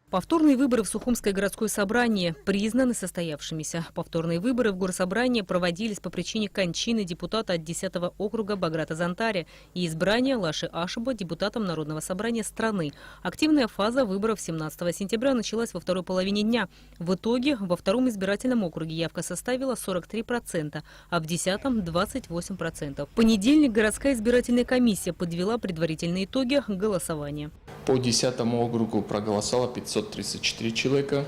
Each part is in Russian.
Повторные выборы в Сухумское городское собрание признаны состоявшимися. Повторные выборы в горсобрание проводились по причине кончины депутата от 10-го округа Баграта Зантаря и избрания Лаши Ашиба депутатом Народного собрания страны. Активная фаза выборов 17 сентября началась во второй половине дня. В итоге во втором избирательном округе явка составила 43%, а в 10-м – 28%. В понедельник городская избирательная комиссия подвела предварительные итоги голосования. По 10-му округу проголосовало 534 человека,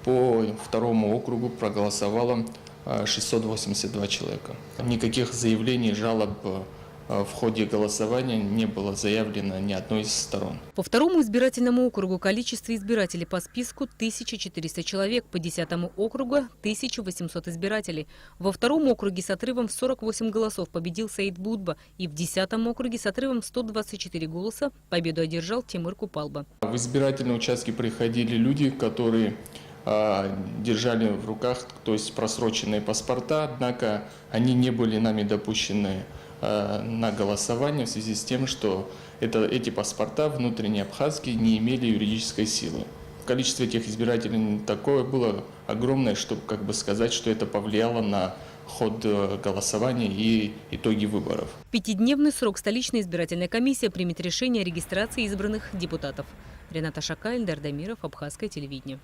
по 2-му округу проголосовало 682 человека. Никаких заявлений, жалоб в ходе голосования не было заявлено ни одной из сторон. По 2-му избирательному округу количество избирателей по списку 1400 человек, по 10-му округу 1800 избирателей. Во 2-м округе с отрывом в 48 голосов победил Саид Будба, и в 10-м округе с отрывом в 124 голоса победу одержал Тимур Купалба. В избирательные участки приходили люди, которые держали в руках, то есть просроченные паспорта, однако они не были нами допущены на голосование в связи с тем, что эти паспорта внутренние абхазские не имели юридической силы. Количество этих избирателей такое было огромное, чтобы сказать, что это повлияло на ход голосования и итоги выборов. В 5-дневный срок столичная избирательная комиссия примет решение о регистрации избранных депутатов. Рената Шакай, Эльдар Дамиров, Абхазское телевидение.